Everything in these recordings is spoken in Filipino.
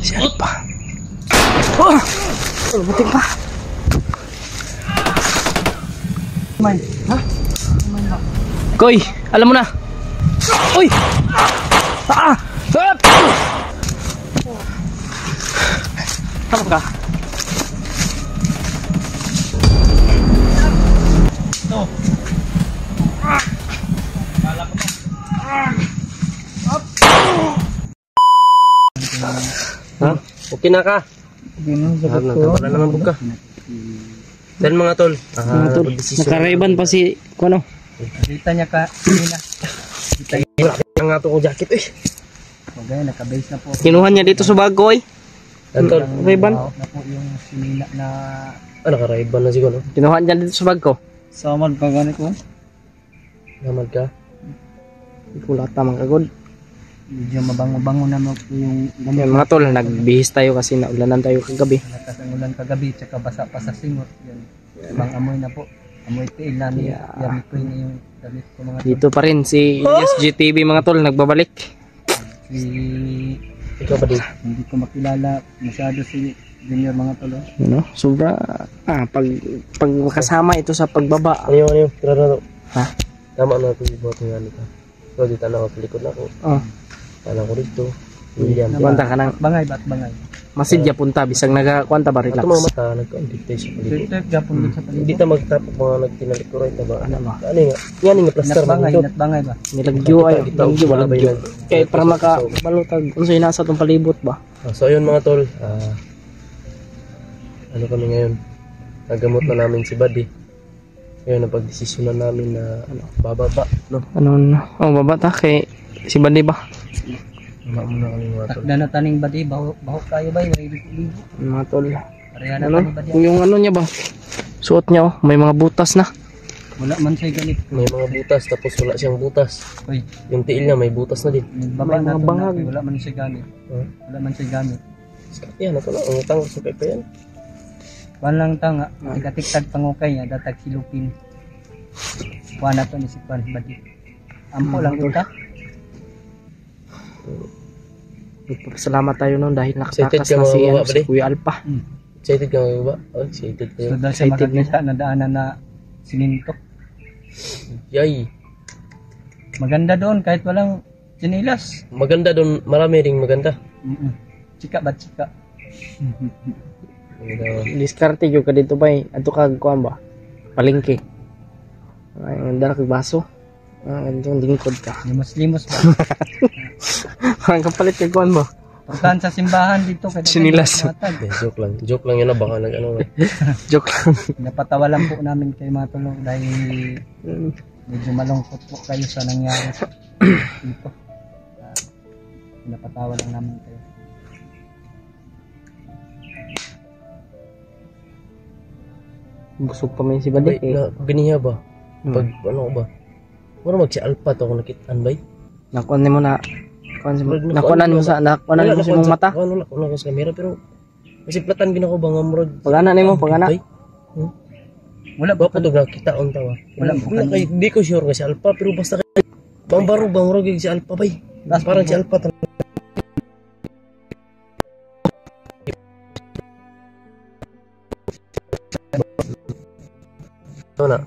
Siapa pa? Oh! Butik pa. Ha? Koy, alam mo na. Uy! Ah! Tama ka. No. Ha? Okay na ka? Okay na, sagot ko. Wala naman buka. Dan mga tol. Nakaraiban pa si Kuano. Kita niya ka. Kita niya. Wala nga ito kong jacket eh. Okay, naka-base na po. Kinuha niya dito sa bago eh. Tol. Raiban? Na po yung sinila na... Nakaraiban na siguro. Kinuha niya dito sa bago. Samad pa gani ko. Namad ka? Kulata mga kagod. Medyo mabango-bango na mo po yung Yan mga tol, nagbihis tayo kasi naulanan tayo kagabi. Lakas ang ulan kagabi, tsaka basa pa sa singot. Yan. Ibang amoy na po. Amoy tail na niya. Yan po yung damit ko mga tol. Dito pa rin si SGTV mga tol, nagbabalik. Si... Ikaw ba din? Hindi ko makilala masyado si Junior mga tol. Ano? Sobra. Pag makasama ito sa pagbaba. Ano yun? Tira na ito. Ha? Tama na ito. Ibuhat nga nito. So, dito na ako sa likod na ako. Oh. Tala ko dito. William. Kwanta ka nang Bangay ba't bangay? masidya punta bisag nagakwanta ba relax. Ito mga mata, nagka-dictate sa paligid. Tek gapon sa paligid. Hindi ta magtapok mga nagtinalik ko rin. Ano ba? Ano nga? Yan nga plaster man ito. Natbangay ba? Nilagyo ay nilagyo wala bagyo. Kaya para makabalutag unsa nasa tong palibot ba? So ayun mga tol, ano kami ngayon? Nagamot na namin si Buddy. Ngayon napagdesisyonan namin na bababa, no? Ano na? Oh, baba ta kay si Bandi ba? Wala muna kami mga tol. Takda na taning badi, baho kayo ba? Libo. Mga tol. Pareha na Ano? taning badi. Yung ano niya ba? Suot niya oh, may mga butas na. Wala man siya ganit. May mga butas, tapos wala siyang butas. Uy, Yung tiil niya may butas na din. baba May na mga to bangag. na. Wala man siya ganit. Wala man siya ganit. Yan, ito na. Ang utang sa pepe yan. Wan lang tanga, tigatik-tag pangukay niya, datag silupin. Kuha na to ni si Kwan badi. Ampo lang kita. Salamat tayo noon dahil Excited nakatakas ka na si, mga si Kuya Alpa. Excited ka mga ba? Oh, excited ka So yan. dahil siya Excited makakita na daanan na sinintok. Yay! Maganda doon kahit walang sinilas. Maganda doon. Marami ring maganda. Chika ba chika? Diskarte yung ka dito ba eh. Ato ka kuan ba? Palengke. Ay, ang dala kag baso. Ganitong lingkod ka. Limos-limos ba? Ang kapalit kag kuan ba? Pagkaan sa simbahan dito kaya Sinilas. Joke lang. Joke lang yun na. Baka nag-ano. Joke lang. Napatawa lang po namin kayo mga tulong dahil medyo malungkot po kayo sa nangyari dito. Napatawa lang namin kayo. Busog pa man si Bandi eh. Biniya ba? Pag ano ba? Mura magsi alpa to kung nakitaan ba? Nakuan mo na. Nakuanan mo sa mong mata. Wala ko sa camera pero kasi platan ginako ba nga murag. Pagana nimo, pagana. Wala Ba ko to nakita on tawa. Wala po kay di ko sure kasi alpa pero basta kay bambaro bang murag si alpa bay. Parang si alpa talaga. Ano na?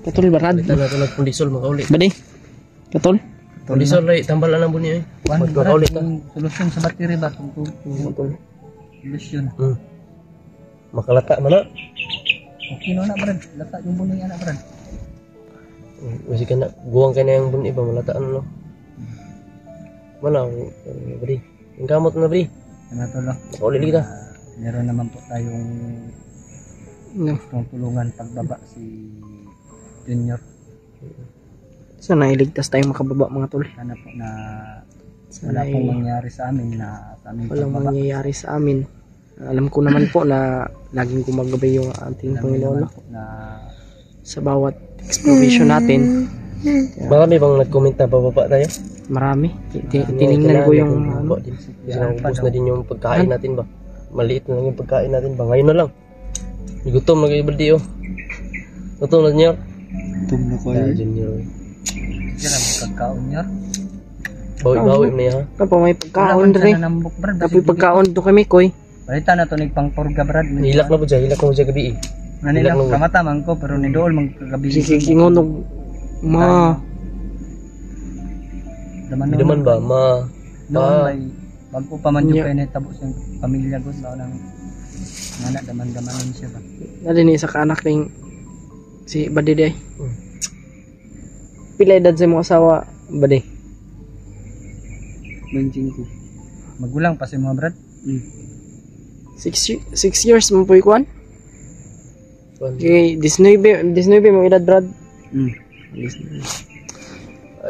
Katol barad. Kita na ito nagpundisol makauli. Bandi. Katol. Pundisol ray tambalan ang bunyi eh. Magkakauli ta. Solusyon sa battery ba? Solusyon. Makalata man na. Okay no na brad. Lata yung bunyi anak brad. Kasi ka na guwang ka na yung bunyi ba malataan no. Mana bri. Ang gamot na bri. Ano to lo? Makauli kita. Meron naman po tayong tulungan pagbaba si Junior. So nailigtas tayong makababa mga tol. Sana po na wala pong mangyari sa amin na sa aming Walang pagbaba. mangyayari sa amin. Alam ko naman po na laging gumagabay yung ating Alam Panginoon naman no? po na Sa bawat exploration natin. Marami bang nag-comment na bababa tayo? Marami. Tiningnan ko yung ano. Kasi naubos na din yung pagkain natin ba? Maliit na lang yung pagkain natin ba? Ngayon na lang. Gutom na kayo baldi oh. Gutom na niya. Gutom na Junior. Yan ang magkakaon niya. Bawi-bawi mo na yan ha. Kapag may pagkaon rin. Tapos pagkaon to kami koy. Balita na to nagpang purga brad. Hilak na po dyan. Hilak na po dyan gabi eh. Nanila kamata man ko pero ni dool man kagabi. Kingunog. Ma. Daman ba? Ma. Noon may bago pa man yung kaya natabo sa pamilya ko ba nang anak daman-damanin siya ba. Narinig sa kaanak ring si Badi day. Pila edad sa mga asawa Badi? 25. Magulang pa si mga brad. 6 years mo po ikuan? Okay, 19 mo edad brad.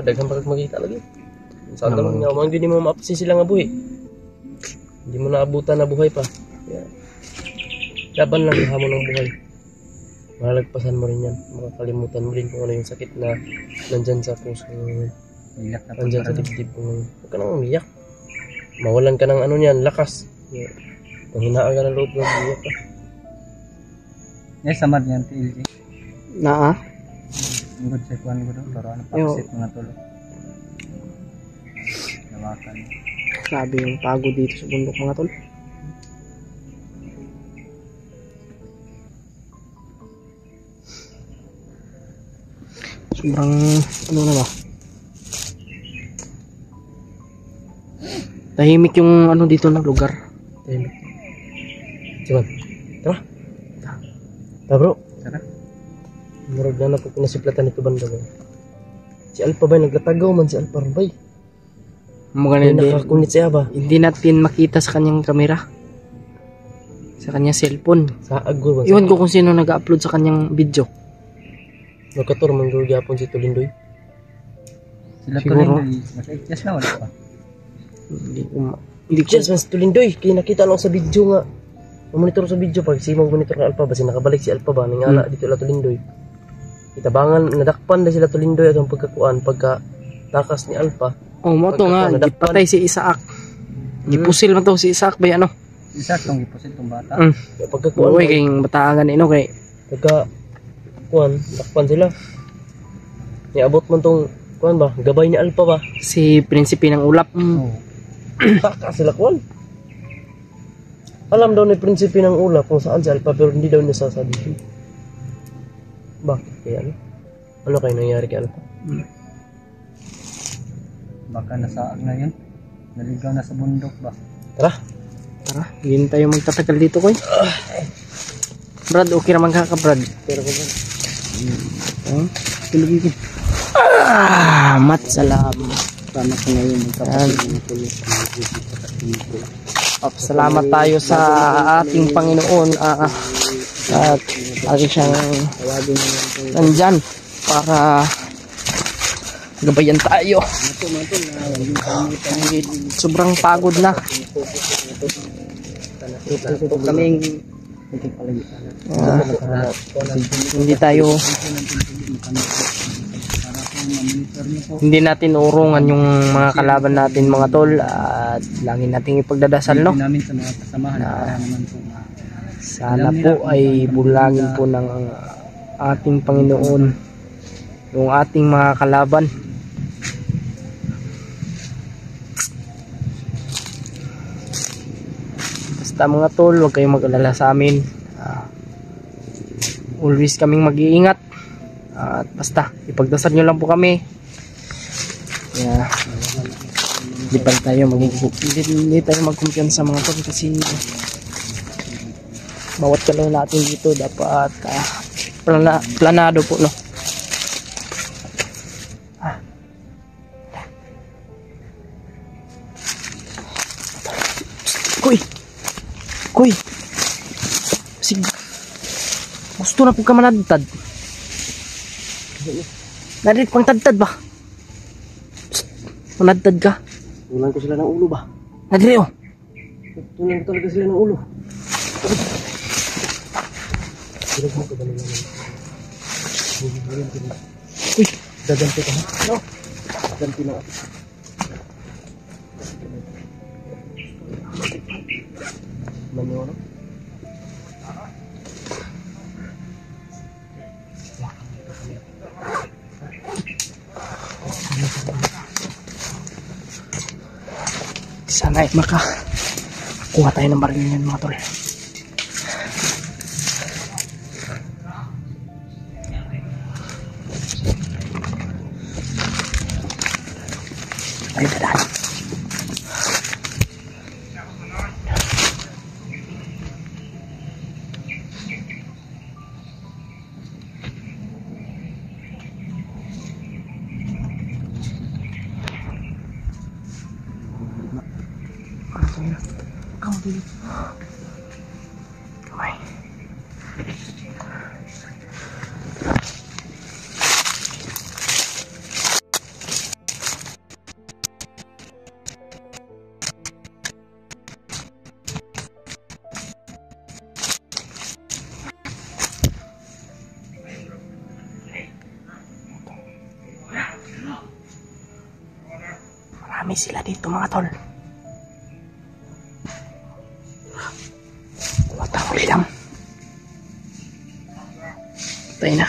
Daghang pagkat makita lagi. Saan naman nga, hindi mo maapsin sila nga buhay. Hindi mo naabutan na buhay pa. Yeah. Laban lang yung hamon ng buhay. Malagpasan mo rin yan. Makakalimutan mo rin kung ano yung sakit na nandyan sa puso mo ngayon. Nandyan sa dibdib mo ngayon. Huwag ka nang umiyak. Mawalan ka ng ano niyan, lakas. Yeah. Panghinaan ka ng loob ng buhay ka. Yes, samad niyan TLG. Naa? Good sa kuhan ko doon. Pero ano papasit mga tulo. Nawakan. Grabe yung pagod dito sa bundok mga tol. Sobrang ano na ba? Tahimik yung ano dito na lugar. Tahimik. Siman. Tara. Tara bro. Tara. Murag na po pinasiplatan nito banda ba? Si Alpha ba naglatagaw man si Alpha Rambay? Mga nakakunit siya ba? Hindi natin makita sa kanyang kamera. Sa kanyang cellphone. Sa agor ba? Iwan ko kung sino nag-upload sa kanyang video. Nagkator man gyapon si Tulindoy. Sila Siguro. Tulindoy. Naka-yes na wala pa. Hindi ko Yes, mas Tulindoy. Kaya nakita lang sa video nga. Monitor sa video pag si monitor ng Alpha ba nakabalik si Alpha ba ningala dito la Tulindoy. Itabangan nadakpan na sila Tulindoy ang pagkakuan pagka takas ni Alpha. oh mo to nga gipatay si Isaac. Gipusil man to si Isaac ba ano? Isa tong gipusil tong bata. Pagkakuan Uy kay bataangan ino kay pagka kuan dakpan sila. Niabot man tong kuan ba gabay ni Alpha ba. si prinsipe ng ulap. Oh. Takas sila kuan. Alam daw ni prinsipe ng ulap kung saan si Alpha pero hindi daw niya sasabihin. Bakit kaya ano? Ano kayo nangyari kay Alpha? Baka nasa ngayon. Naligaw na sa bundok ba? Tara. Tara, hindi tayo magtatagal dito koy. Brad, okay naman ka Brad. Pero ko ba? Tulugin. Mat salam. Tama ko ngayon Salamat tayo sa ating Panginoon at lagi siyang nandyan para gabayan tayo. Sobrang pagod na. Hindi natin urungan yung mga kalaban natin mga tol at lagi nating ipagdadasal no. namin sa mga kasamahan para naman po Sana po ay bulangin po ng ating Panginoon yung ating mga kalaban. Basta mga tol, huwag kayong mag-alala sa amin. Always kaming mag-iingat. At basta, ipagdasal nyo lang po kami. Yeah. Hindi tayo magkumpiyansa sa mga tol kasi bawat kalaw natin dito dapat planado po no. Kuy sig gusto na po ka manadtad narit pang tadtad ba manadtad ka Tulan ko sila ng ulo ba? nadiri oh Tulan ko talaga sila ng ulo. Uy, Gaganti ka na. No. Gaganti na ako. Manyo no? Sana ay kuha tayo ng baril niyan mga tol. Ay, dadaan. Kamay. Marami sila dito mga tol. Huli lang. Tayo na.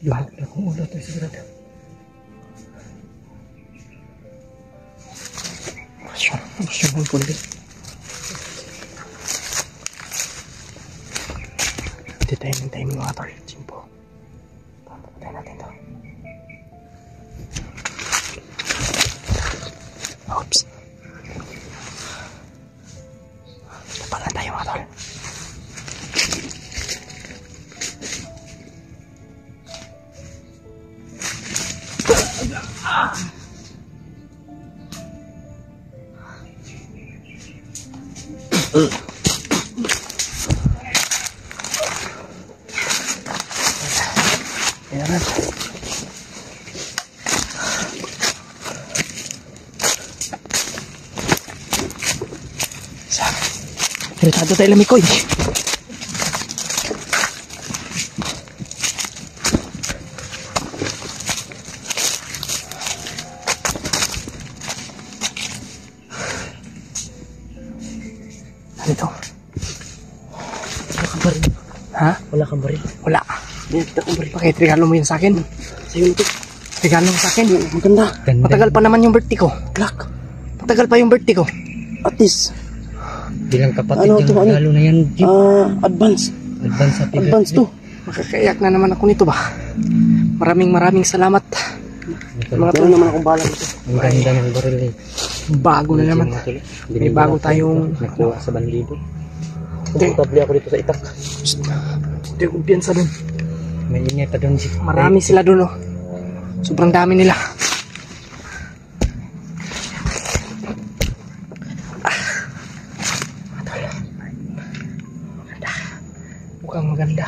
Lahat na kung ulo tayo sigurado. Masya mo pun din. Timing mga tol. Simpo. Papatay natin to. Oops. Tapalan tayo mga tol. Ayan na. Iritado tayo lamikoy. Ano ito? Wala kang baril. Ha? Wala kang baril. Wala. Kita kong baril. Bakit regalo mo yun sa akin? Sa'yo ito. Regalo mo sa akin? Maganda. Matagal pa naman yung birthday ko. Black. Matagal pa yung birthday ko. Atis. Bilang kapatid Ano yung to, ano? regalo na yan, Jeep. Advance. Advance happy Advance to. Makakaiyak na naman ako nito ba? Maraming salamat. Mga tol naman akong balang ito. Ang ganda ng baril eh. Bago na naman. May bago tayong nakuha sa bandido. Komportable ako dito sa itak. Hindi ko kumpiyansa dun. May ingay pa doon si Marami sila dun oh. Sobrang dami nila. Mukhang maganda.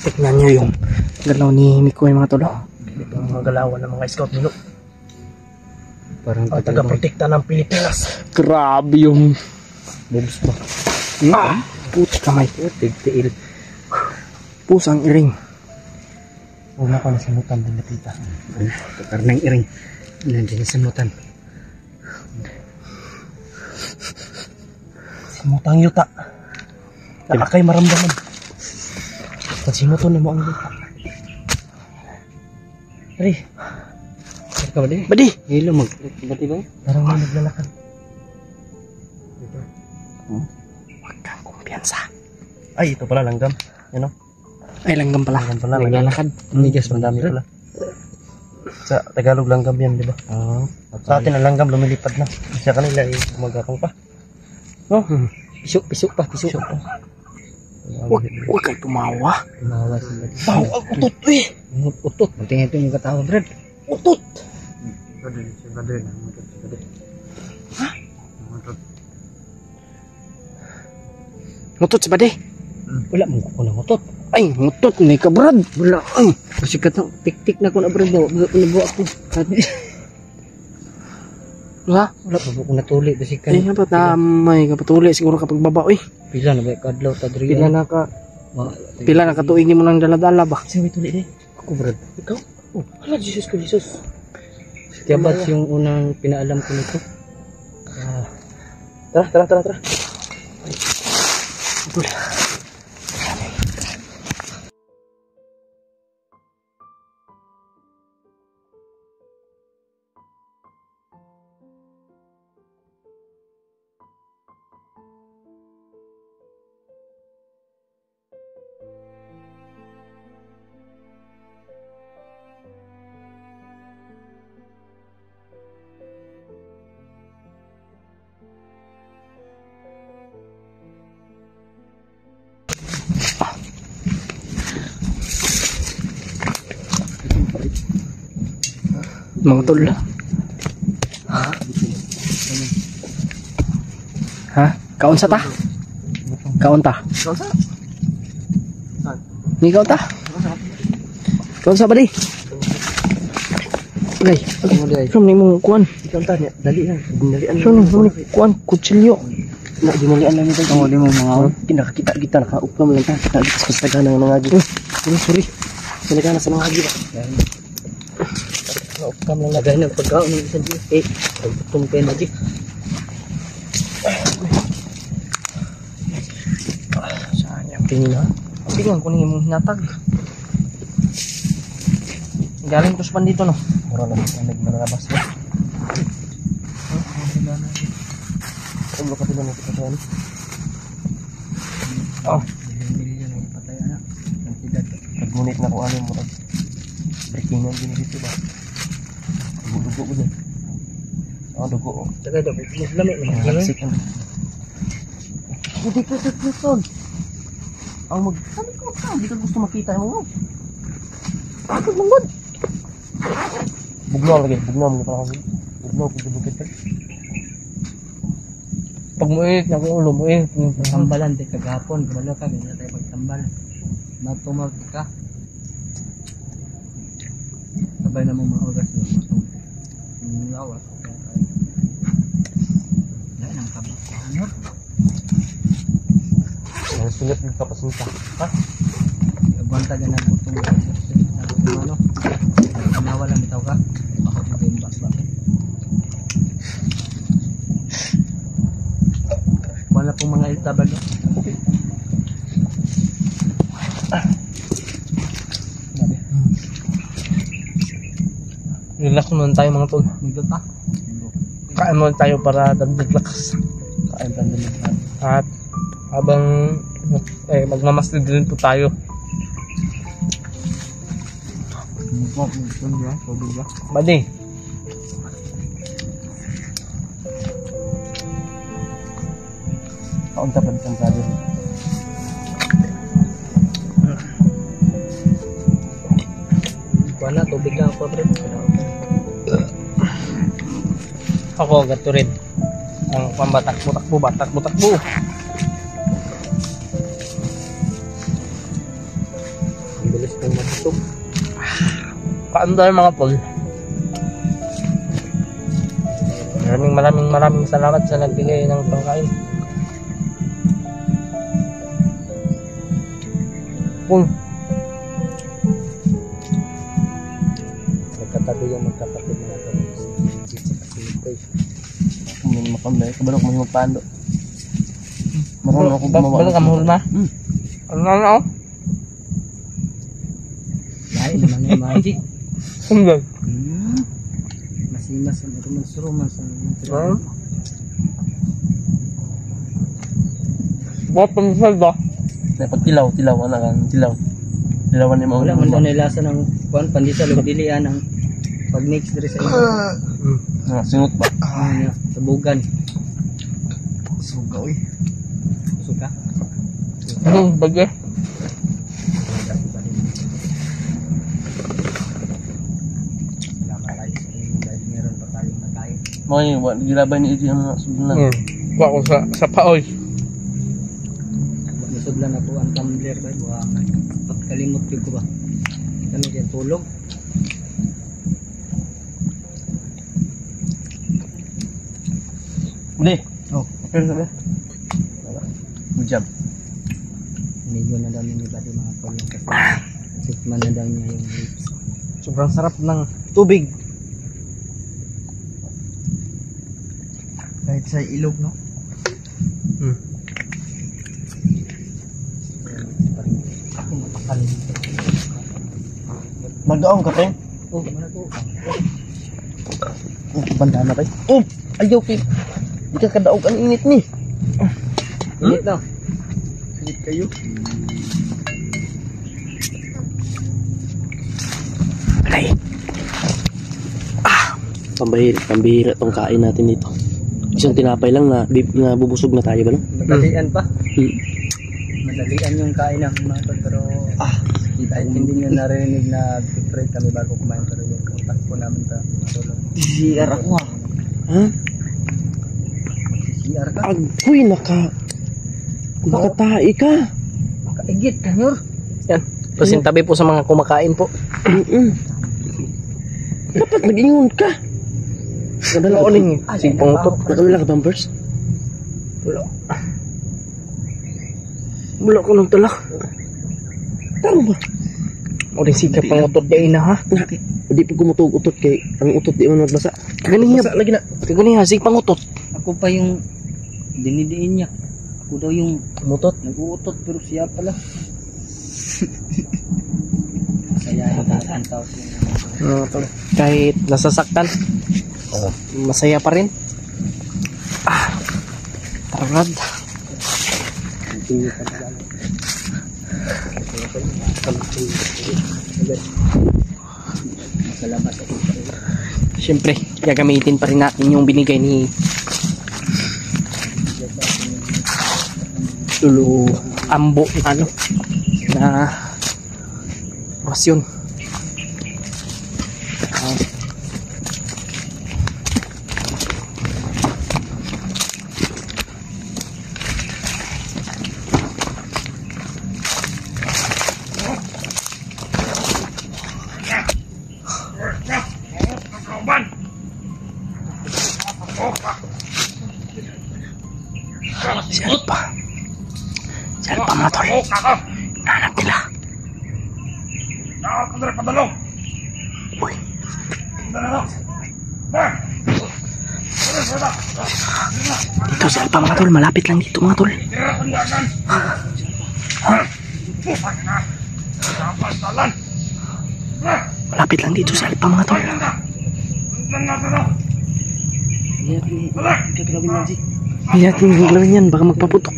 Tignan nyo yung galaw ni Miko yung mga tolo. Ito ang mga galawan ng mga scout nilo. Parang Ang taga-protekta ng Pilipinas. Grabe yung boobs ba? puti kamay. Tigtiil. Pusang iring. Una ko nasimutan din napita. Karnang iring. Nandiyan sa mutan. Simutang yuta. Nakakay maramdaman. Pag simuton na mo ang yuta. Ari. Ikaw ba din? Badi! Hilo bati ba? Parang may naglalakad. Huwag kang kumpiyansa. Ay, ito pala langgam. Yan o. Ay, langgam pala. Langgam pala. May Naglalakad. Migas, madami pala. Sa Tagalog langgam yan, di ba? Oo. Sa atin ang langgam lumilipad na. Sa kanila ay gumagapang pa. Oh, pisok pa, pisok. Huwag kang tumawa. Tumawa si Bati. Baho ang utot eh! Utot. Tingnan ito yung katawa, Brad. Utot! Ngutot si Bade. Wala mo ko nang utot. Ay, ngutot ni ka Brad. Wala ay. Kasi katong tik-tik na ko na bro. Nabuo ako. Ha? Wala pa ko natuli kasi kan. Ay, dapat damay ka patuli siguro kapag baba oy. Pila na ba kadlaw ta diri. Pila na ka tuig mo nang dala-dala ba? Sabi tuli eh. Ako bro. Ikaw? Oh, hala, Jesus ko, Jesus. Kaya ba yung unang pinaalam ko nito? Tara. Mga tol. Ha? Kaon sa ta? Kaon ta? Ni kaon ta? Kaon sa ba di? Ay, saan ni mong kuan? Ikaw tanya, dali lang. Dinalian Saan ni kuan? Kutsilyo. Na, dinalian lang ito. Ang di mo mga Kinakakita kita, nakaupam lang ta. Nakakita sa tagana ng nangagi. Sorry. Sa tagana sa nangagi ba? Nakaupam lang lagay ng pagkaon ng isang Diyos. Pagtong kayo na di. Saan yung tingin ha? Tingnan ko ni mong hinatag. Galing to sa dito no? mura lang ang nagmalabas ba? Ang luka pila ng pagkakaan. Oh. Nag-ngunit na kung ano yung murag. Breakingan din dito ba? Dugo ko din. Dugo oh. Tagay daw, lamig Ang haksik ang Dito. Ang sabi ko ka, di ka gusto makita mo. Bakit mong Bugnaw lagi, bugnaw mo pa ako. Bugnaw ko dito. Pag muinit na ulo mo eh. Sambalan di kagapon, kumalo ka, ganyan tayo pagsambal. Matumag ka. Sabay na mong mga oras yun. Lawas. Yan ang kabak. Ano? Ang sulit ng kapasinta. Ha? Nagwanta ka na butong ano? Nawala bitaw ka? Bakit ito yung bakba? Wala pong mga iltabal no? Relax muna tayo mga tol. Nagdot ka? Kain muna tayo para dagdag lakas. Kain pa naman. At habang magmamasid din po tayo. Badi. Kaunta pa ng sabi. Wala, tubig lang ako bro. Ako gato rin. Ang pambatak-butakbo. Ang bilis kong mabusog. Kain tayo mga tol. Maraming salamat sa nagbigay ng pangkain. Nagkatabi yung magkapatid na ito. Kung may makamay, kabalok mo yung magpando. Marunong ako gumawa. Balo ka mahul ma? Ano? Lain naman yung magic. Sundan. Masimas ang rumas Buat pemisal ba? Pag tilaw, tilawan ni mga wala man daw nilasa ng kuan pandisa lugdilian ang pag mix diri sa ino. Singot ba? Tabugan. Suga oy. Suka. Anong bagay? Meron pa tayong nakain. Mga yun, gilabay ni Iji ang mga subulan. Kuha ko sa paoy. fire ba buwangan. Pagkalimot jud ko ba. Kami diyan tulog. Uli. Oh, Okay, sabi. Good job. medyo na daw ni Buddy mga tulong kasi tikman na daw niya yung lips. Sobrang sarap ng tubig. Kahit sa ilog, no? Hmm. Ako matakalin dito. Magdaong ka, Teng. Oh, mana to? Banda na tayo. Oh! Ayaw, Pip. Di ka kadaog ang init ni. Init daw. Init kayo. Alay. Pambihira tong kain natin dito. Isang tinapay lang na bubusog na tayo ba no? Madalian pa. Hmm. Madalian yung kain ng mga tol, pero kahit hindi nyo narinig na pray kami bago kumain, pero yung utak po namin ta matulog. CR ako ah. Ha? CR ka? Agoy, nakatae ka. Kaigit kanyor. Yan. Pasintabi po sa mga kumakain po. Dapat nag-ingon ka. Nadala ko ning Sipong utot. nakawala ka bumpers? Wala ko ng talak. Taro ba? O rin sikap ang utot niya ina ha. Hindi po kumutog utot kay ang utot di man magbasa. Kagani Basa lagi na. Kagani ha, sikpang utot. Ako pa yung dinidiin niya. Ako daw yung Umutot. nag-uutot, pero siya pala. Kaya ang tao Kahit nasasaktan, masaya pa rin. Tarad. salamat ako. Siyempre, gagamitin pa rin natin yung binigay ni Lulu Ambo na rasyon. Si Alpa mga tol, nahanap nila. Uy, dito si Alpa mga tol, malapit lang dito mga tol. Malapit lang dito si Alpa mga tol. Hindi natin gagalawin yan, baka magpaputok.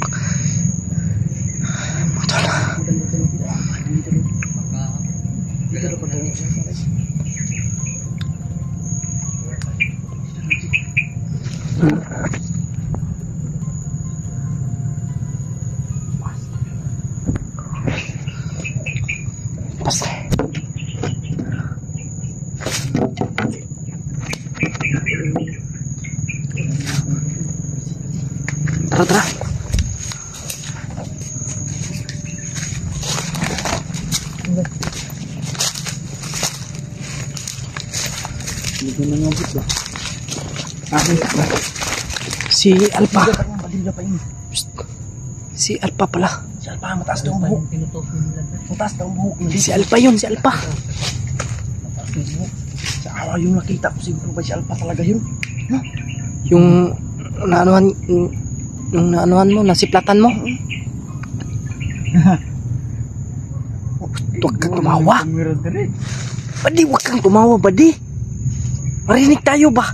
Mga tol. Basta. Tara. Si Alpa. Psst. Si Alpa pala. Si Alpa, mataas daw ang buhok. Mataas daw ang buhok. Si Alpa yun, si Alpa. Sa awa yung nakita ko siguro ba si Alpa talaga yun? Yung naanuhan, yung naanuhan mo, nasiplatan mo. Huwag kang tumawa. Badi, huwag kang tumawa, badi. Marinig tayo ba?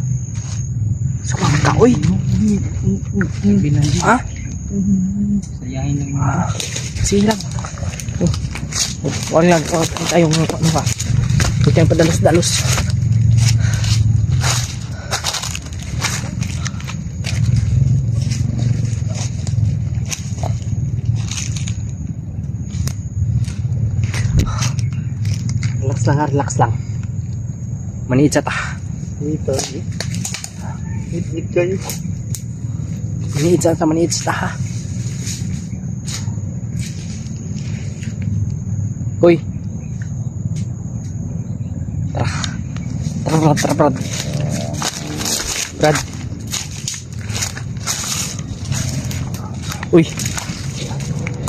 Sumama ka, oy. Ha? Sayahin lang yun. Sige lang. Huwag lang, tayo ano ba? Huwag tayong padalos-dalos. Relax lang. Maniid sa ta. Dito. Hit kayo. Maniid sa ta ha. Uy. Tara. Tara, Brad. Tara, Brad. Brad. Uy.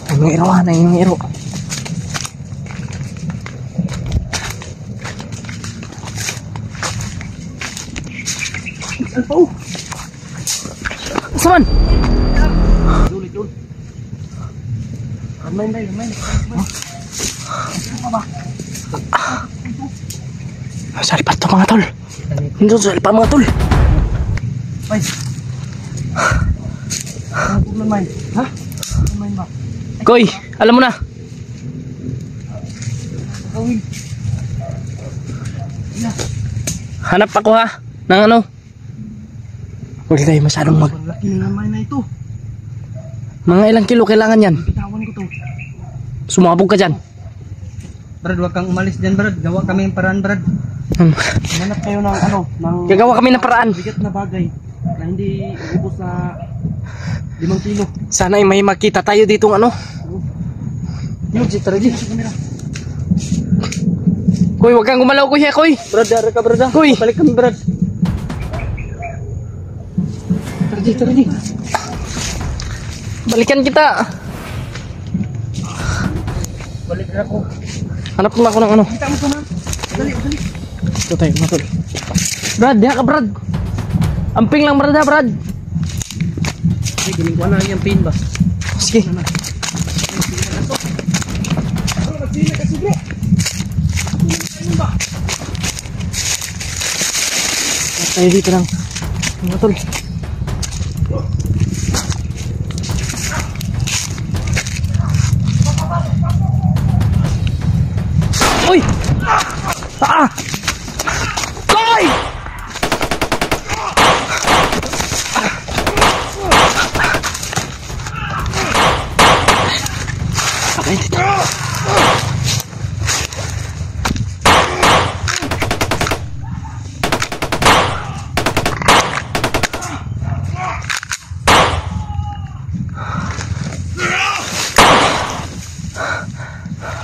Ay, mga iro, ay, mga iro. Oh. Saman? Ulit yun. Ramay. Sa lipat to mga tol. Hindi sa lipat mga tol. Ay. Ano naman? Ha? Naman ba? Koy, alam mo na. Gawin. Hanap ako ha. Ng ano? Huwag tayo masyadong mag... Ang laki na naman na ito. Mga ilang kilo kailangan yan. Bitawan ko to. Sumabog ka dyan. Brad, huwag kang umalis dyan, Brad. Gawa kami yung paraan, Brad. Manap kayo ng ano, ng Gagawa kami ng paraan. bigat na bagay na hindi ubos sa 5 kilo. Sana ay may makita tayo ditong ano. Yun, si Taraji. Koy, huwag kang gumalaw, Koy. Koy. Brad, dara ka, Brad. Koy. Balik kami, Brad. Taraji. Balikan kita. Balik na ako. Hanap na ako ng ano. Kita mo ko na. Dali. Ito tayo, mga tol. Brad, diha ka, Brad. Amping lang, Brad, ha, Brad. Ay, giling ko na yung pin ba? Sige. Tayo dito lang. Mga tol. Uy! Ah! Koy! Okay, dito.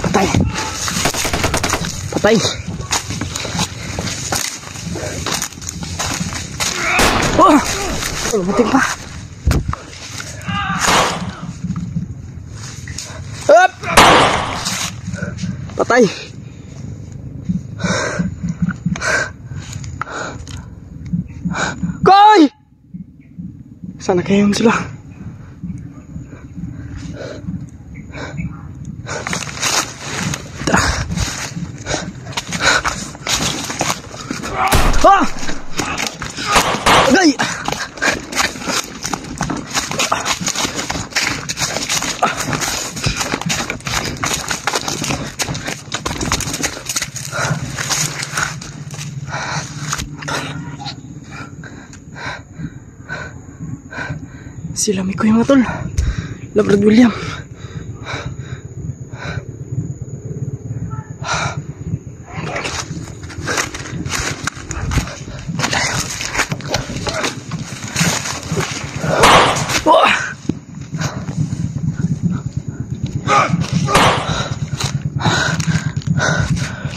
Patay. Patay. Oh! Mating pa. Up! Patay. Koy! Sana kayong sila. Ah! Agay! Sila may kuya mga tol. Labrad William.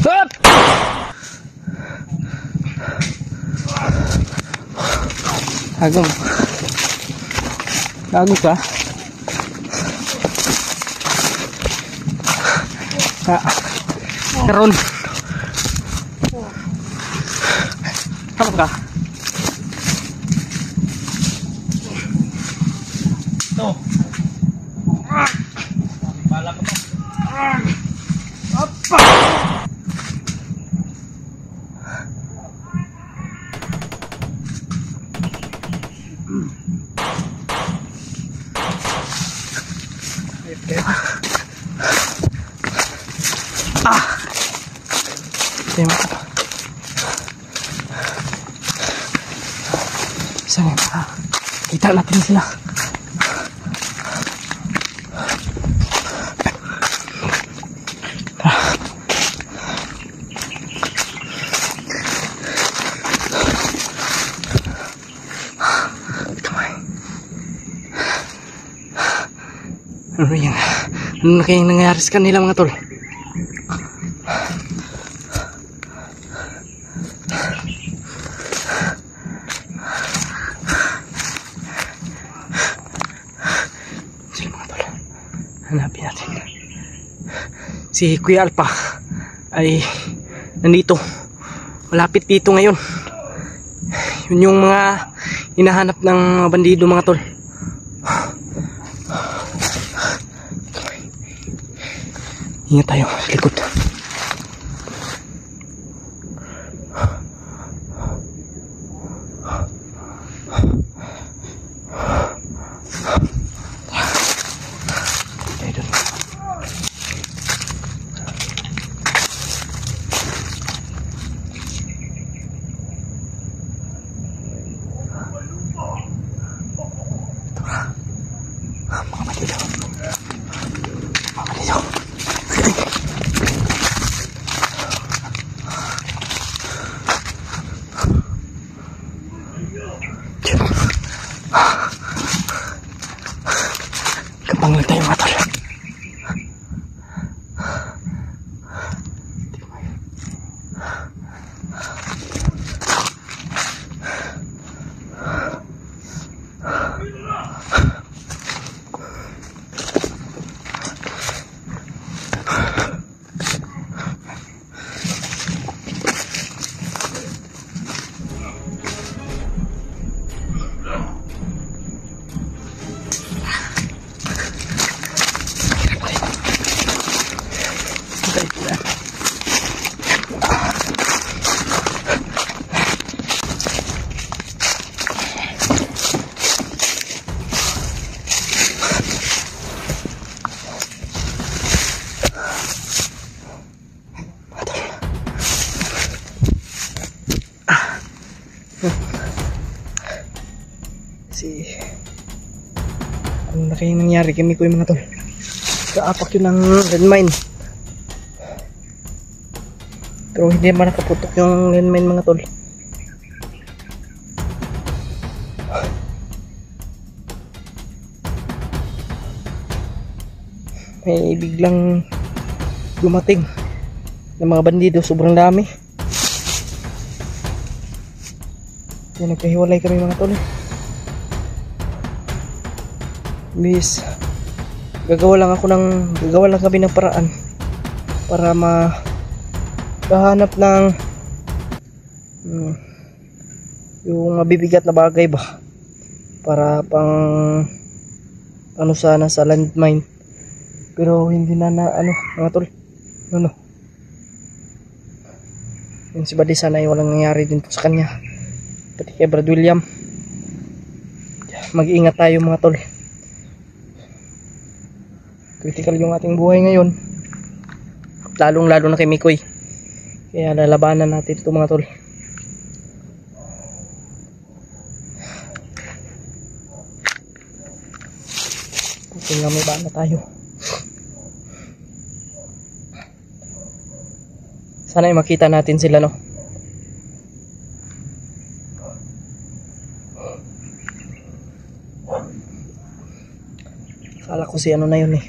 Up! Agam. Gago ka? Karon. Kamu ka? Ito. Bala ko to. Apa? Terima kasih. Sana kita natin sila. Ano yan? Ano na kayang nangyari sa kanila mga tol? Hanapin natin. Si Kuya Alpa ay nandito. Malapit dito ngayon. Yun yung mga hinahanap ng mga bandido mga tol. Ingat tayo sa likod. Kapang lang tayo mga tol. Ano na kaya nangyari kami ko yung mga tol? Kaapak yun ng landmine. Pero hindi naman nakaputok yung landmine mga tol. May biglang dumating ng mga bandido, sobrang dami. Kaya nagkahiwalay kami mga tol. Bis, gagawa lang kami ng paraan para makahanap ng yung mabibigat na bagay ba para pang ano sana sa landmine, pero hindi na ano mga tol, ano yun, si Buddy sana ay walang nangyari din po sa kanya, pati kay Brad William. Mag-iingat tayo mga tol. Critical yung ating buhay ngayon, lalong lalo na kay Mikoy, kaya lalabanan natin ito mga tol. Buti nga may bala tayo. Sana ay makita natin sila, no? Akala ko si ano na yun eh,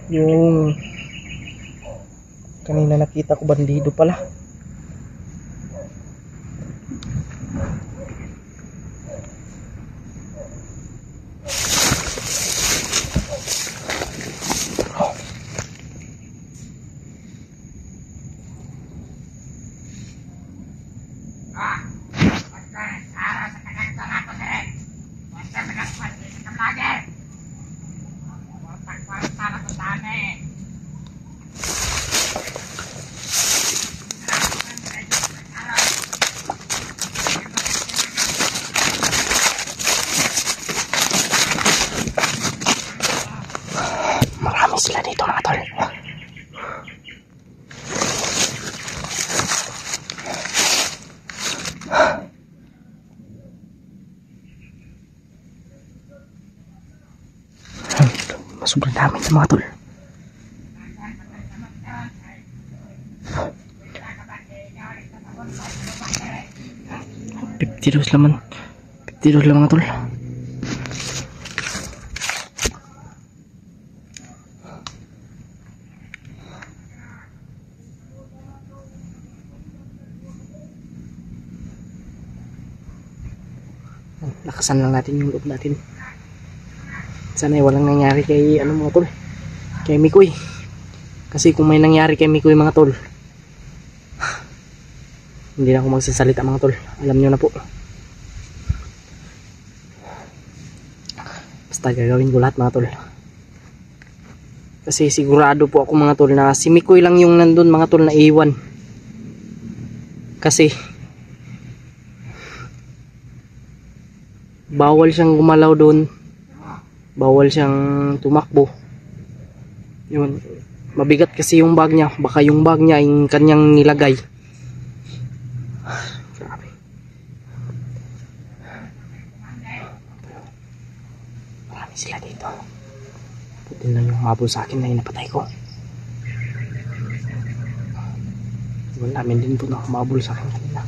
yung kanina nakita ko bandido pala. Marami sila dito mga tol. Sobrang dami ng mga tol. $50 laman. $50 lang mga tol. Lakasan lang natin yung loob natin. Sana walang nangyari kay ano mga tol, kay Mikoy. Kasi kung may nangyari kay Mikoy mga tol, hindi na ako magsasalita mga tol. Alam nyo na po. Basta gagawin ko lahat mga tol. Kasi sigurado po ako mga tol na si Mikoy lang yung nandun mga tol na iwan. Kasi bawal siyang gumalaw doon. Bawal siyang tumakbo. Yun. Mabigat kasi yung bag niya. Baka yung bag niya yung kanyang nilagay. Grabe. Marami sila dito. Puti lang yung mabul sa akin na inapatay ko. Wala namin din po na humabol sa akin kanina.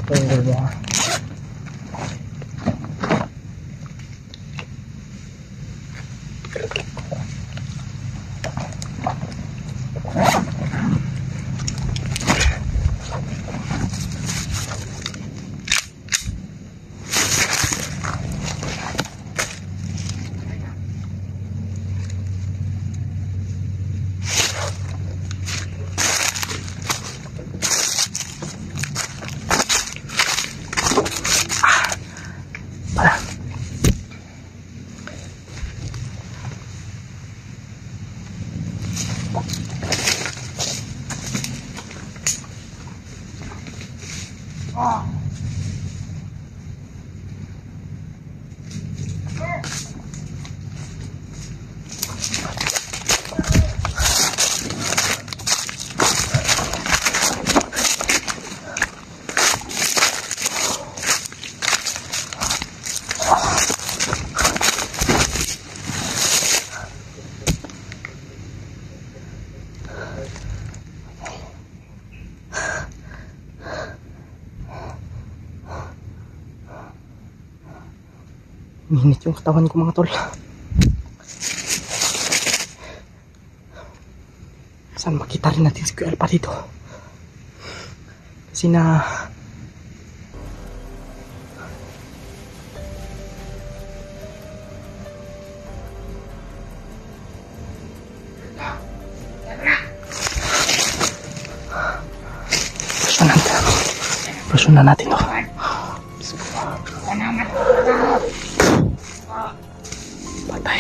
Ito yung gulbo. Minit yung katawan ko mga tol. Saan makita rin natin si Kuya Alpa dito? Kasi na Pasunan natin to. Patay.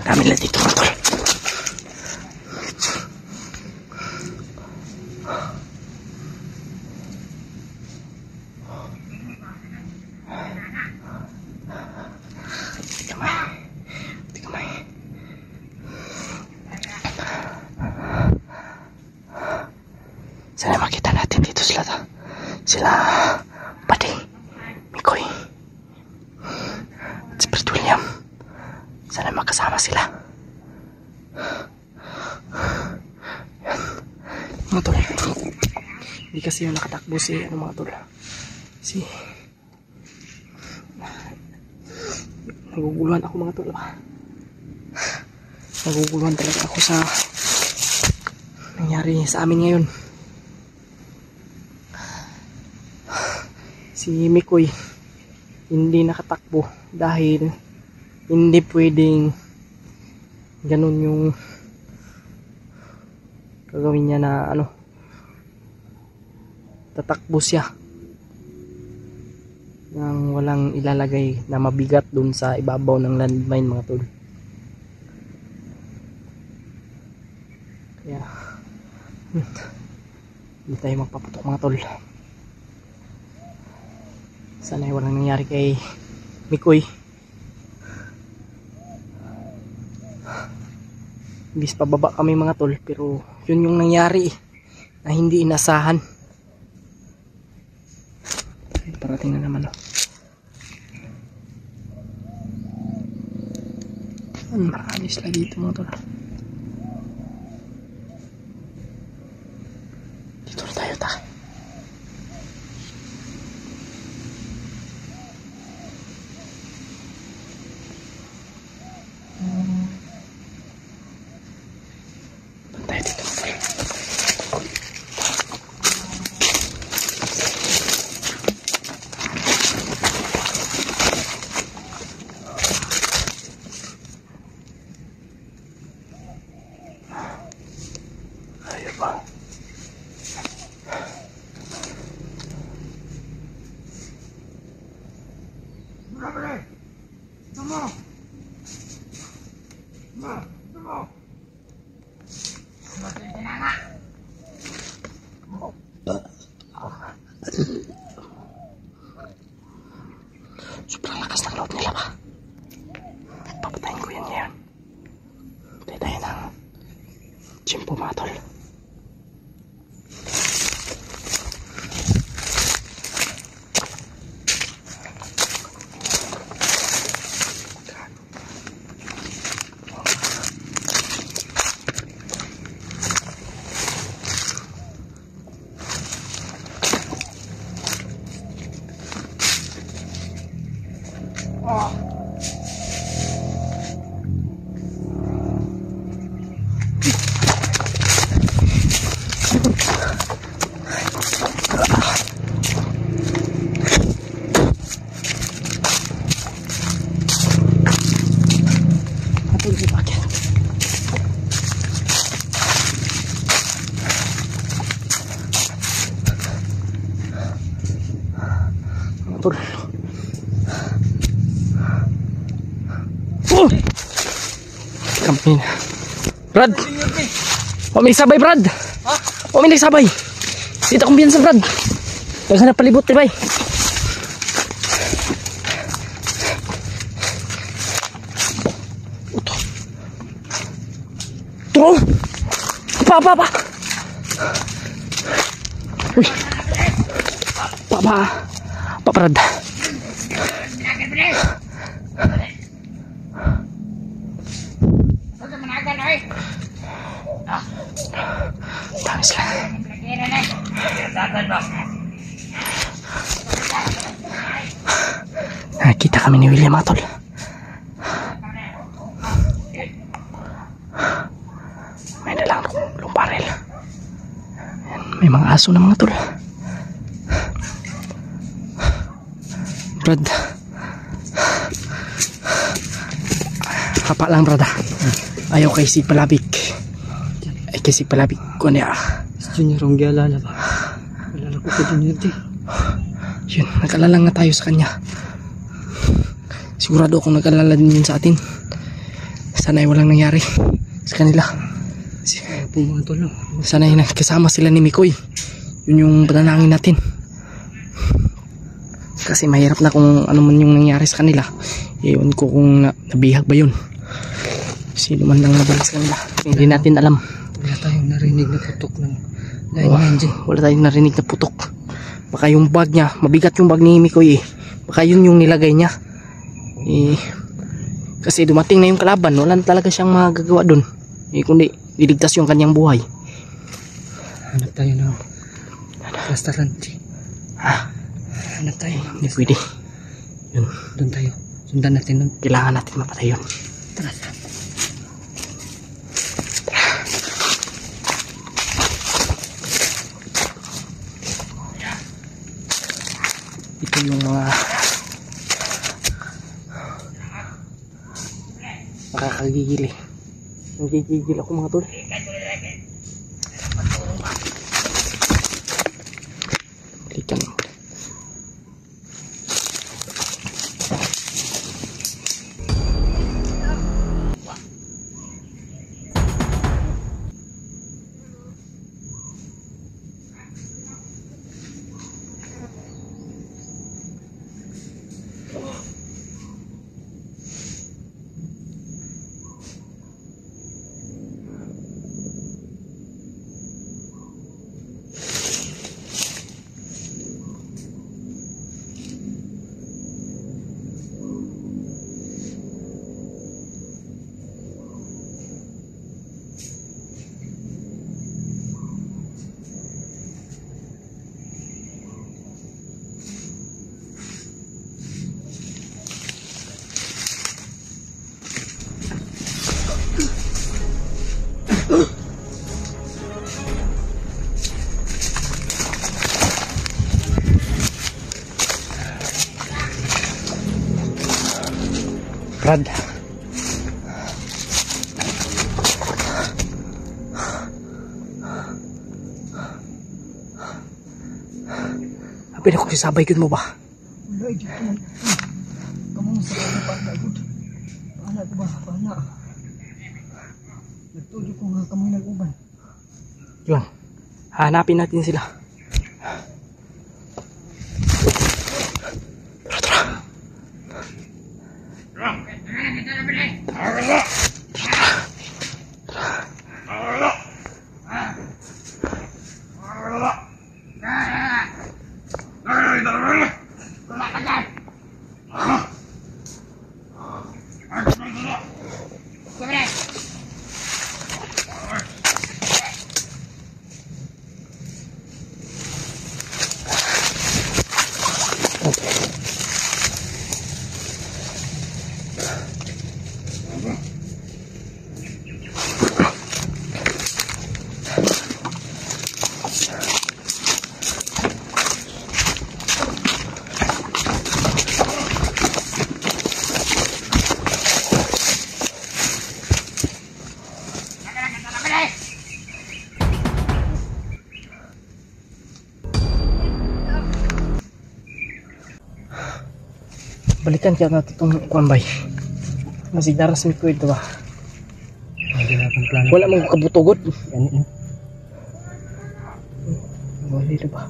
Dami na dito mga tol. Kamay. Sana makita natin dito sila Pati, Mikoy, at si Brad William. Sana makasama sila. Mga tol, hindi kasi yung nakatakbo si mga tol. Naguguluhan ako mga tol. Naguguluhan talaga ako sa nangyari sa amin ngayon. Si Mikoy hindi nakatakbo dahil hindi pwedeng ganun yung gagawin niya na tatakbo siya nang walang ilalagay na mabigat dun sa ibabaw ng landmine mga tol. Hindi tayo magpaputok mga tol. Sana ay walang nangyari kay Mikoy. Imbis pababa kami mga tol, pero yun yung nangyari na hindi inasahan. Parating na naman. Marami sila dito mga tol. Dito na tayo ta. Tayo dito mga tol. Ayun ba? Sobrang lakas ng loob nila ba? Papatayin ko yan ngayon. Tayo tayo ng chimpo mga tol. Kampin. Brad! Huwag may nagsabay, Brad! Ha? Huwag may nagsabay! Dito akong biyansa, Brad! Huwag ka na palibot, tibay! Ito! Ito! Pa! Uy! Pa, Brad! Dami sila. Nakita kami ni William mga tol. May dalang lumparel. May mga aso na mga tol. Brad. Hapa lang, Brad. Ayaw kay si Palabik. Ay kay si Palabik ko niya. Si Junior ang gialala ba? Alala ko kay Junior di. Yun, nag-alala nga tayo sa kanya. Sigurado akong nag-alala din yun sa atin. Sana ay walang nangyari sa kanila. Sana ay kasama sila ni Mikoy. Yun yung panalangin natin. Kasi mahirap na kung ano man yung nangyari sa kanila. Ewan ko kung nabihag ba yun. Sino man lang nabalik sa kanila. Hindi natin alam. Wala tayong narinig na putok ng line dyan. Wala tayong narinig na putok. Baka yung bag niya, mabigat yung bag ni Mikoy eh. Baka yun yung nilagay niya. Kasi dumating na yung kalaban, wala na talaga siyang magagawa dun. Kundi liligtas yung kanyang buhay. Hanap tayo ng restaurant. Ha? Hanap tayo. Hindi pwede. Yun. Doon tayo. Sundan natin doon. Kailangan natin mapatay yun. Tara. Ito yung mga nakakagigil eh. Nagigigil ako mga tol. Balikan mo. Brad. Apin ako kisabay yun mo ba? Wala, dito man. Kamu sa mga bata, good. Paala ko ba? Paala. Nagtuloy ko nga kami nag-uban. Lang. Hanapin natin sila. Tara. Balikan kaya natin itong kuambay. Masigdaras mi ko ito ba? Hindi na akong plano. Wala mong kabutugod. Yan, no? Wala na ba?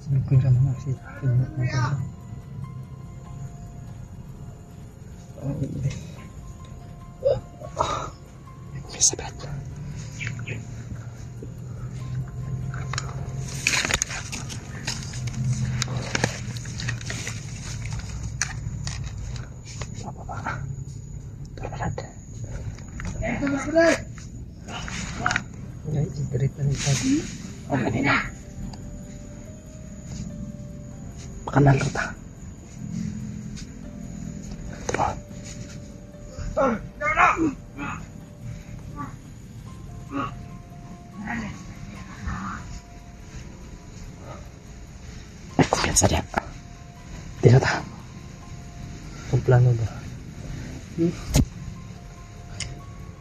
Sabi ko yung ramang aksi. Pinot na ito. Sabat. Ay, ibarit na ito. Okay na. Pakanan kita. Tara. Kumpiyansa dia. Tidak tahu. Kung plano ba?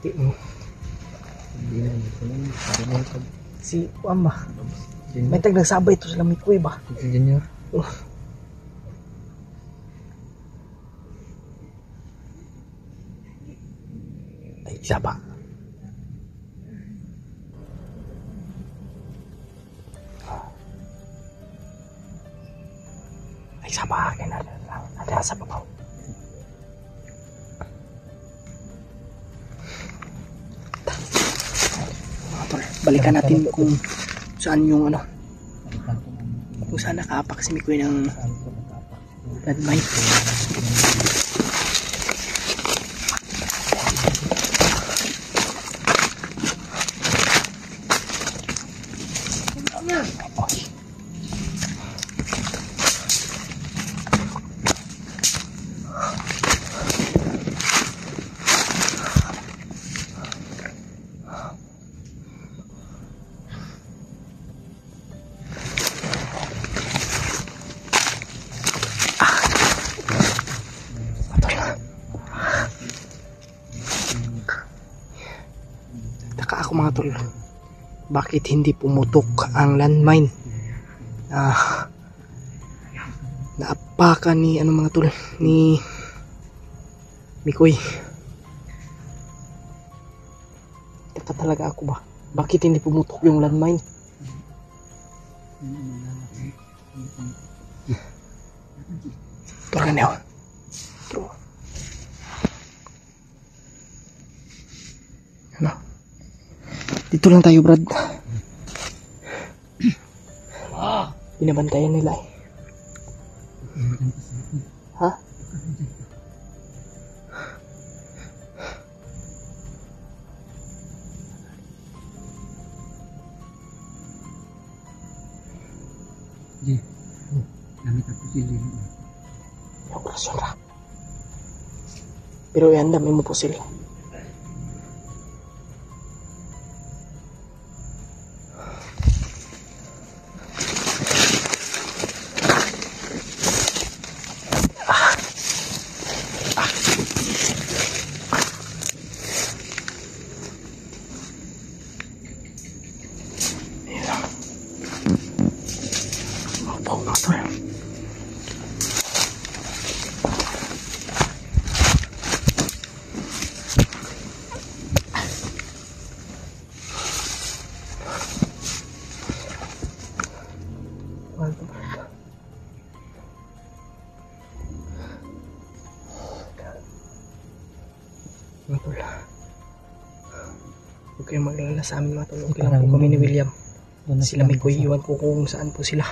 Hindi na ito. Si Wamba. May tag nagsabay ito sa lamig ko ba? Si Junior. Ay, siapa? Ay, siapa? Ada asap apa? Balikan natin kung saan yung ano, kung saan nakaapak si Mikoy ng landmine. Taka ako mga tol, bakit hindi pumutok ang landmine naapakan ni ano mga tol, ni Mikoy. Taka talaga ako ba, bakit hindi pumutok yung landmine? Turun niyo. Ano? Dito lang tayo, Brad. Binabantayan nila eh. Ha? Ji, gamit ako si Ji. Yung operasyon ra. Pero yan, dami mo po sila. kayong maglala sa amin mga tol. Okay lang po kami ni William. Doon na Sila may kuya, iwan ko kung saan po sila.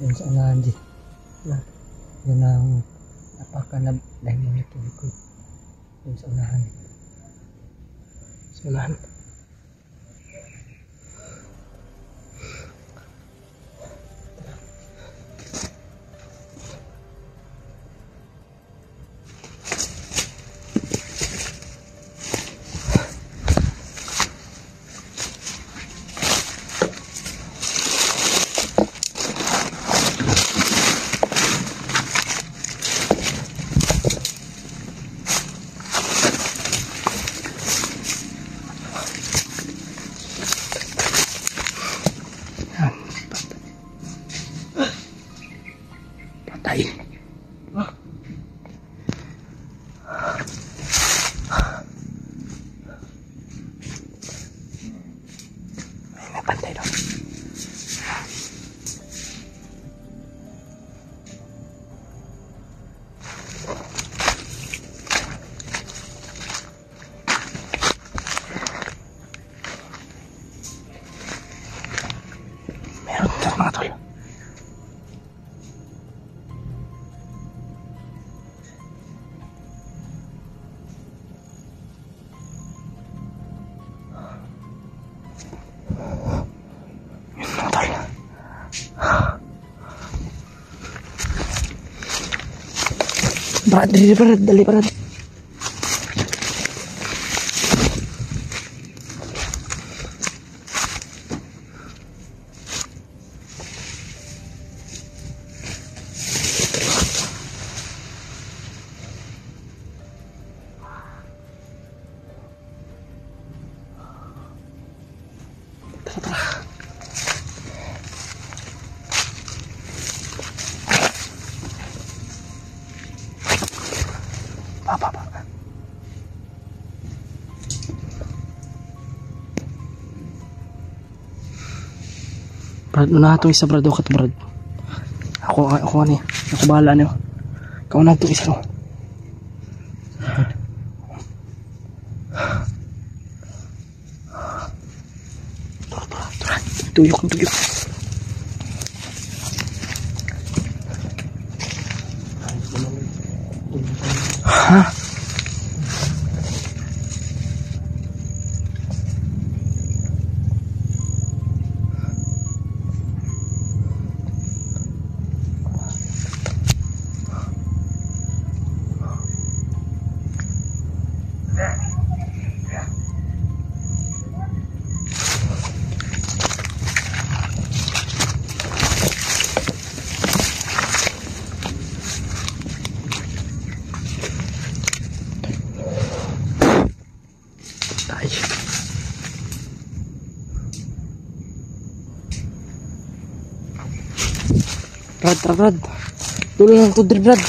Doon sa unahan di. Na. Yun ang napakanab dahil mo ito ko. Doon sa unahan. Sa unahan. Patay. May pantay daw. Meron dito mga tol. Brad, dali Brad. Tara. Pa. Brad, una itong isa Brad, okay Brad. Ako ano ako bahala niyo. Ikaw na itong isa no. Tara. Tuyok. Ha? Tay. Brad. Tuloy lang to Brad.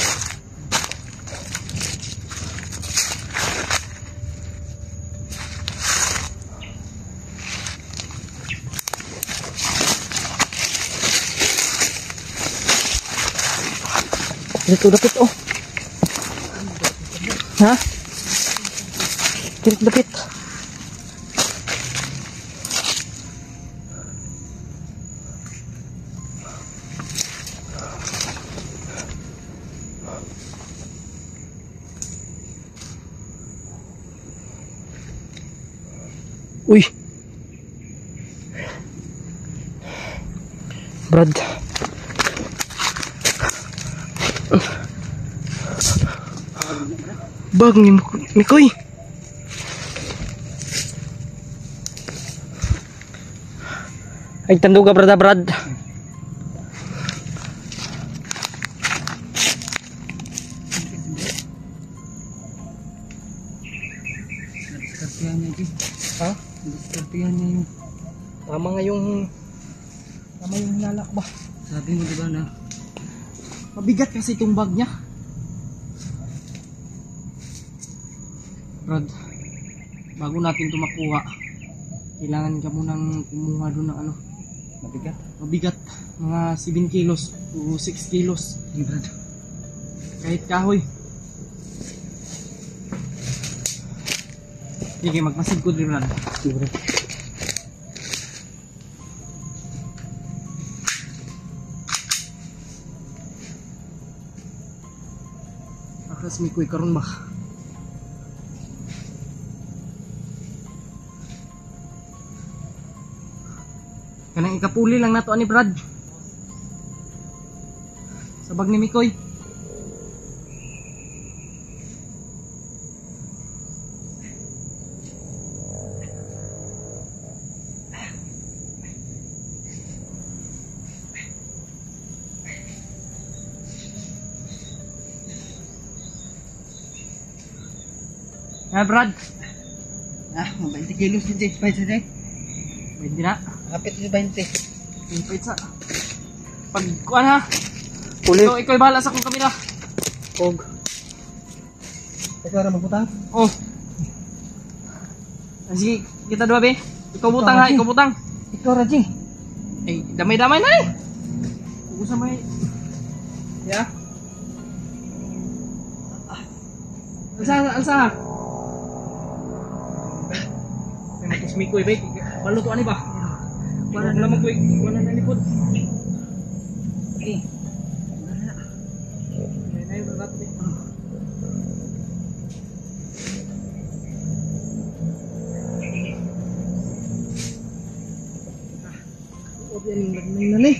Dito dapit oh. Ha? Dito dapit. Uy. Brad. Bag ni Mikoy. Ay tanduga Brad. Diskartihan niya di. Ha? Diskartihan niya yung Tama yung hinalak ba? sabi mo diba na Mabigat kasi itong bag niya. Brad, bago natin ito makuha, kailangan ka munang kumuha doon ng ano. Mabigat. Mga 7 kilos to 6 kilos. Sige Brad. Kahit kahoy. Sige, magmasid ko din Brad. Sige Brad. Kas Mikoy karon ba? Kanang ikapuli lang nato ani Brad. Sabag ni Mikoy. Ah, Brad. Mga 20 kilos din din. Pwede din. Pwede na. Kapit sa 20. Yung pizza. Pag kuan ha. Uli. So, ikaw bahala sa akong kamera. Og. Ikaw ra magbutang? Oh. Sige, kita dua be. Ikaw butang ha, ikaw butang. Ikaw ra Jing. Eh, damay-damay na eh. Usa may. Ya. Alsa. May matos Mikoy be. Baluto ani ba? Wala na naman ko. Wala na likod. Okay. Nay berat be. Obi aning lagmang na ni.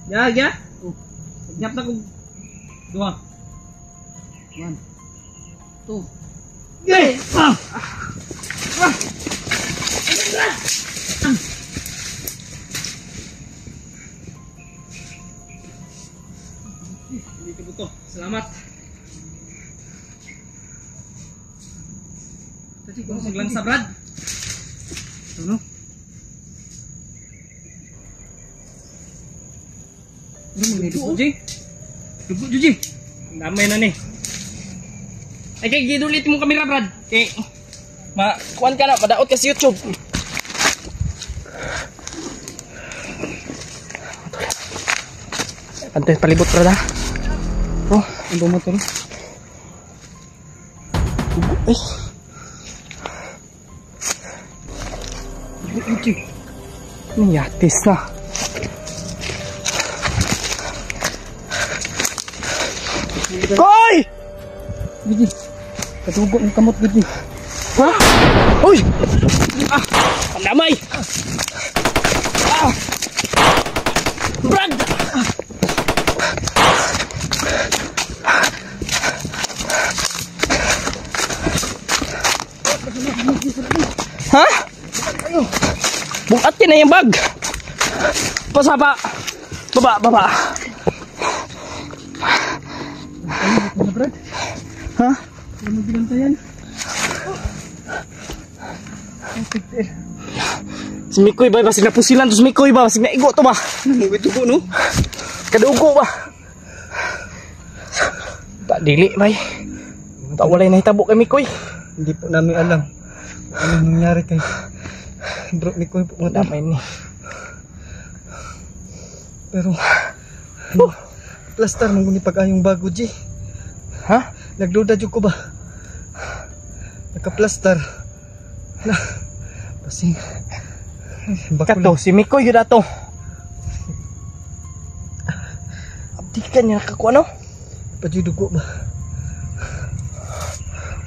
Ya. Nyap na ko. Dua. 1 2 Gay! Hindi ka buto. Salamat. Kasi kung saglang sa Brad. Ano? Ano mo nito? Dugo, Juji. Damay na ni. Ay, kay gidulit mo kamera, Brad. Kay, kuhan ka na, madaot ka sa YouTube. Pantay, palibot, Brad, ha? Oh, Ang bumotor. dugo, ay. Uji. Yatis na. Koy! Gidi. Katugo ng kamot gidi. Ha? Uy! Pandamay! Brad! Ha? Bukat na yung bag! Pasaba! Baba! Ano Brad? Ha? Ano mo binantayan? Si Mikoy ba? Basig na pusilan to si Mikoy ba? Basig na igo to ba? Ano mo itugo no? Kadugo ba? Tak dili bay. Tak walay nahitabo kay Mikoy. Hindi po namin alam ano nangyari kay bro ni Koy po nga Damay ni. pero plaster mong ni pag-ayong bago G. Ha? Nagduda jud ko ba? Naka-plaster. Na. Pasing. Kato si Mikoy yun ato. Abdi ka niya nakakuha no? Pajudugo ba?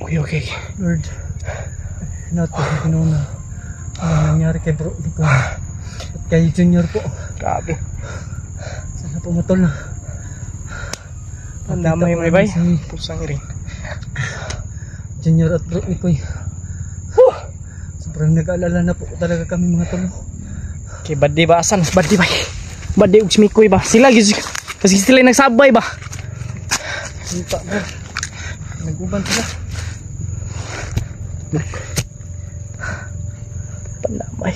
Okay. Lord. Nato sa pinuna. Ano nangyari kay bro ni Koy? At kay Junior po. Grabe. Sana pumatol na. Pandamay mo bay. Si Pusang rin. Junior at bro ni Koy. Sobrang nag-aalala na po talaga kami mga tolo. Okay, badi ba asan? Badi bay. Badi og si Mikoy ba? Sila gyud kasi sila nagsabay ba? Hindi pa bro. Nag-uban sila. Pandamay.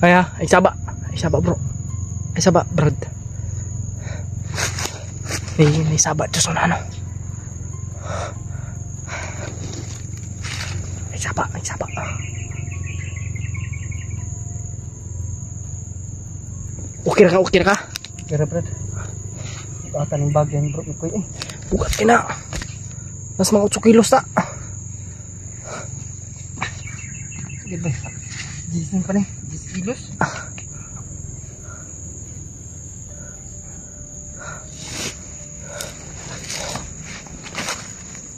Ay saba bro. Ay saba Brad. May saba to sa ano. Ay saba. Okay na ka? Kira Brad. Ata ng bag yan bro ni Koy eh. Bukat ka na. Mas mga 8 kilos ta. Sige ba? Gising pa rin. 10 kilos.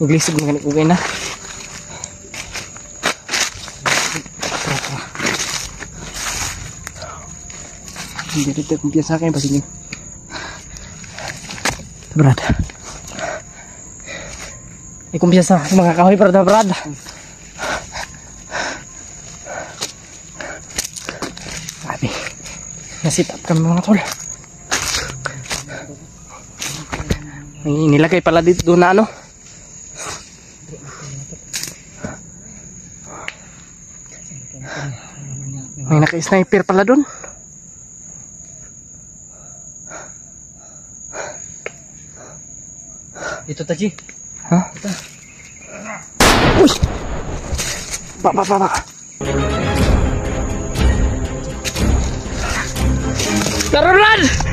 Maglisod mga okay na. Hindi dito kumpiyansa kayo pasigin. Brad. Ay kumpiyansa sa mga kahoy Brad. Grabe. Nasit up kami mga tol. May nilagay pala dito doon na ano. May naka-sniper pala doon. Ito Taji. Ha? Uy! Ba. Tarulan!